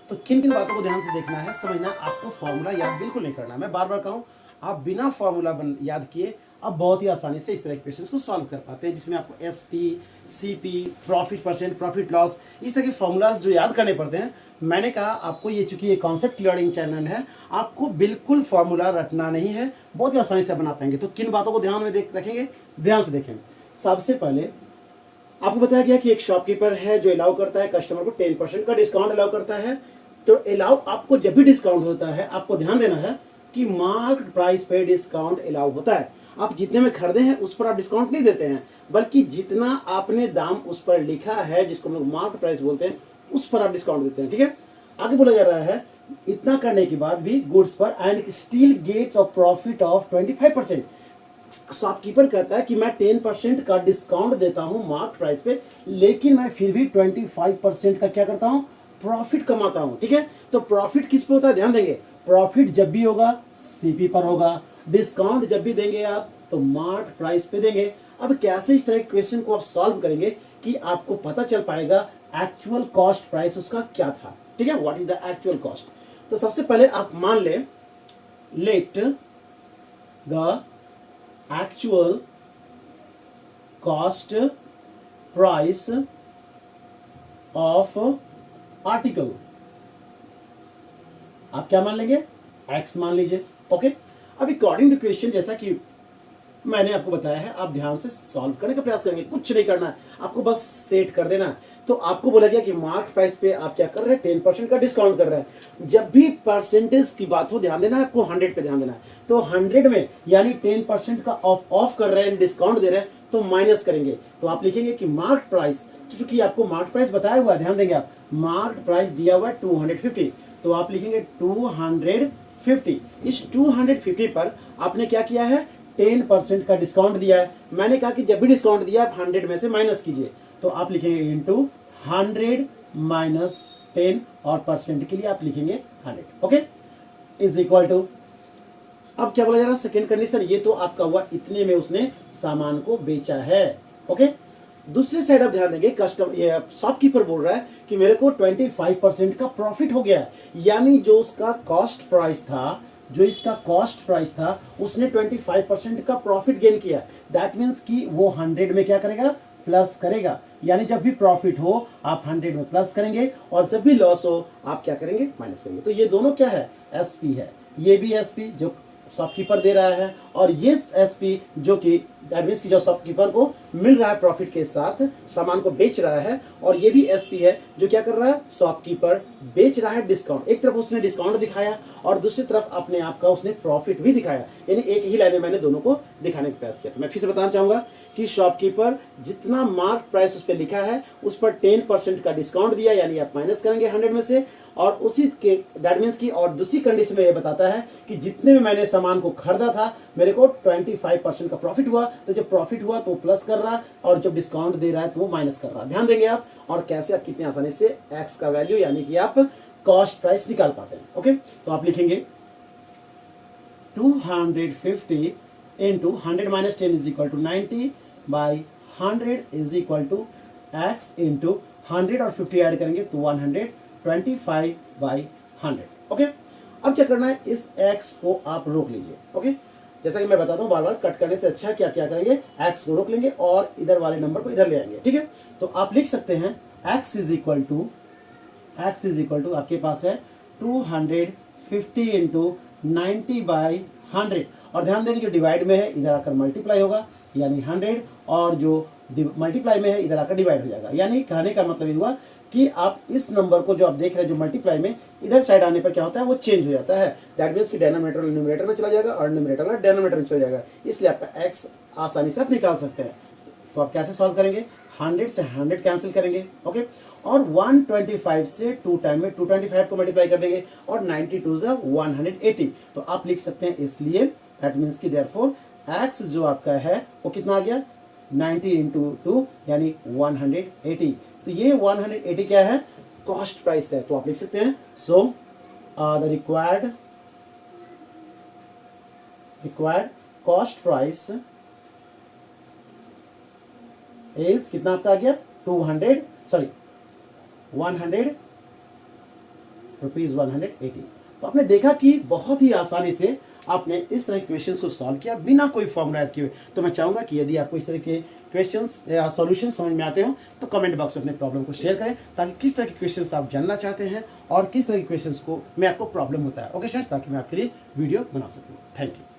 तो किन किन बातों को ध्यान से देखना है, समझना है। आपको फॉर्मूला याद बिल्कुल नहीं करना। मैं बार बार कहूँ, आप बिना फॉर्मूला याद किए अब बहुत ही आसानी से इस तरह के क्वेश्चंस को सॉल्व कर पाते हैं, जिसमें आपको SP, CP, profit percent, profit loss, इस तरह के फॉर्मूलाज जो याद करने पड़ते हैं। मैंने कहा आपको ये, चूंकि ये कॉन्सेप्ट लर्निंग चैनल है, आपको बिल्कुल फॉर्मूला रटना नहीं है, बहुत ही आसानी से बना पाएंगे। तो किन बातों को ध्यान में रखेंगे, ध्यान से देखें। सबसे पहले आपको बताया गया कि एक शॉपकीपर है जो अलाउ करता है कस्टमर को 10% का डिस्काउंट अलाउ करता है। तो अलाउ, आपको जब भी डिस्काउंट होता है आपको ध्यान देना है कि मार्क्ड प्राइस पे डिस्काउंट अलाउ होता है। आप जितने में खरीदे हैं उस पर आप डिस्काउंट नहीं देते हैं, बल्कि जितना आपने दाम उस पर लिखा है, जिसको हम लोग मार्क्ड प्राइस बोलते हैं, उस पर आप डिस्काउंट देते हैं। ठीक है, आगे बोला जा रहा है, इतना करने के बाद भी गुड्स पर and still gets of profit of 25%। Shopkeeper कहता है कि मैं 10% का डिस्काउंट देता हूं मार्क प्राइस पे, लेकिन मैं फिर भी 25% का क्या करता हूं, प्रॉफिट कमाता हूं। ठीक है, तो प्रॉफिट किस पे होता है, ध्यान देंगे। प्रॉफिट जब भी होगा CP पर होगा, डिस्काउंट जब भी देंगे आप तो मार्क प्राइस पे देंगे। अब कैसे इस तरह के क्वेश्चन को आप सॉल्व करेंगे कि आपको पता चल पाएगा एक्चुअल कॉस्ट प्राइस उसका क्या था। ठीक है, what is the actual cost. तो सबसे पहले आप मान ले, let the actual cost price of article, आप क्या मान लेंगे, X मान लीजिए। ओके, अब अकॉर्डिंग टू क्वेश्चन, जैसा कि मैंने आपको बताया है, आप ध्यान से सॉल्व करने का प्रयास करेंगे, कुछ नहीं करना है, आपको बस सेट कर देना है। तो आपको बोला गया कि मार्क प्राइस पे आप क्या कर रहे हैं, 10% का डिस्काउंट कर रहे हैं। जब भी परसेंटेज की बात हो, ध्यान देना है आपको, 100 पे ध्यान देना है। तो 100 में यानी 10% का ऑफ कर रहे हैं, डिस्काउंट दे रहे हैं, तो माइनस करेंगे। तो आप लिखेंगे कि मार्क प्राइस, चूंकि आपको मार्क प्राइस बताया हुआ है, ध्यान देंगे आप, मार्क प्राइस दिया हुआ है 250, तो आप लिखेंगे 250। इस 250 पर आपने क्या किया है, 10% का डिस्काउंट दिया है। मैंने कहा कि जब भी डिस्काउंट दिया आप 100 में से माइनस कीजिए, तो आप लिखेंगे इंटू 100 माइनस 10, और परसेंट के लिए आप लिखेंगे 100। ओके, इज इक्वल टू, अब क्या बोला जा रहा है, सेकेंड कंडीशन, ये तो आपका हुआ इतने में उसने सामान को बेचा है। ओके, दूसरी साइड आप ध्यान देंगे, ये शॉपकीपर बोल रहा है कि मेरे को 25% का प्रॉफिट हो गया है, यानी जो उसका कॉस्ट प्राइस था, जो इसका कॉस्ट प्राइस था, उसने 25% का प्रॉफिट गेन किया। दैट मीन्स कि वो 100 में क्या करेगा, प्लस करेगा। यानी जब भी प्रॉफिट हो आप 100 में प्लस करेंगे, और जब भी लॉस हो आप क्या करेंगे, माइनस करेंगे। तो ये दोनों क्या है, SP है, ये भी SP जो शॉपकीपर दे रहा है, और ये SP जो कि दैट मीन्स कि जो शॉपकीपर को मिल रहा है प्रॉफिट के साथ, सामान को बेच रहा है, और ये भी SP है जो क्या कर रहा है, शॉपकीपर बेच रहा है डिस्काउंट। एक तरफ उसने डिस्काउंट दिखाया और दूसरी तरफ अपने आप का उसने प्रॉफिट भी दिखाया, यानी एक ही लाइन में मैंने दोनों को दिखाने का प्रयास किया। तो मैं फिर से बताना चाहूंगा कि शॉपकीपर जितना मार्क प्राइस उस पर लिखा है उस पर 10% का डिस्काउंट दिया, यानी आप माइनस करेंगे 100 में से, और उसी के दैट मीन्स की, और दूसरी कंडीशन में ये बताता है कि जितने में मैंने सामान को खरीदा था मेरे को 25% का प्रॉफिट हुआ, तो जब प्रॉफिट हुआ तो प्लस कर रहा है, और जब डिस्काउंट दे रहा है तो वो माइनस कर रहा है। ध्यान देंगे आप, और कैसे आप कितनी आसानी से X का वैल्यू यानी कि आप कॉस्ट प्राइस निकाल पाते हैं। ओके, तो आप लिखेंगे 250 into 100 minus 10 is equal to 90 by 100 is equal to X into 100 और 50 ऐड करेंगे तो 125 बाई 100। ओके, अब क्या करना है, इस X को आप रोक लीजिए। ओके, जैसा कि मैं बताता हूँ, बार बार कट करने से अच्छा है कि आप क्या करेंगे, X को रोक लेंगे और इधर वाले नंबर को इधर ले आएंगे। ठीक है, तो आप लिख सकते हैं X इज इक्वल टू आपके पास है 250 इंटू 90 बाई 100, और ध्यान देंगे जो डिवाइड में है इधर आकर मल्टीप्लाई होगा, यानी 100, और जो मल्टीप्लाई में है इधर आकर डिवाइड हो जाएगा। यानी कहने का मतलब ये हुआ कि आप इस नंबर को जो आप देख रहे हैं, जो मल्टीप्लाई में इधर साइड आने पर क्या होता है, वो चेंज हो जाता है। दैट मीन्स कि डिनोमिनेटर न्यूमरेटर में चला जाएगा और न्यूमरेटर डिनोमिनेटर में चला जाएगा, इसलिए आपका X आसानी से आप निकाल सकते हैं। तो आप कैसे सॉल्व करेंगे, 100 से 100 कैंसिल करेंगे। ओके, और 125 से 2 टाइम में 225 को मल्टीप्लाई कर देंगे, और 92 से 180, तो आप लिख सकते हैं इसलिए, दैट मीन्स कि देयरफॉर X जो आपका है वो कितना आ गया, 90 इंटू 2 यानी 180। तो ये 180 क्या है, कॉस्ट प्राइस है। तो आप लिख सकते हैं so the required cost price is, कितना आपका आ गया, 180 ₹180। तो आपने देखा कि बहुत ही आसानी से आपने इस तरह के क्वेश्चंस को सॉल्व किया बिना कोई फॉर्मूला याद किए हुए। तो मैं चाहूँगा कि यदि आपको इस तरह के क्वेश्चंस या सॉल्यूशन समझ में आते हो तो कमेंट बॉक्स में अपने प्रॉब्लम को शेयर करें, ताकि किस तरह के क्वेश्चंस आप जानना चाहते हैं और किस तरह के क्वेश्चंस को मैं आपको प्रॉब्लम होता है। ओके स्टूडेंट्स, ताकि मैं आपके लिए वीडियो बना सकूँ। Thank you.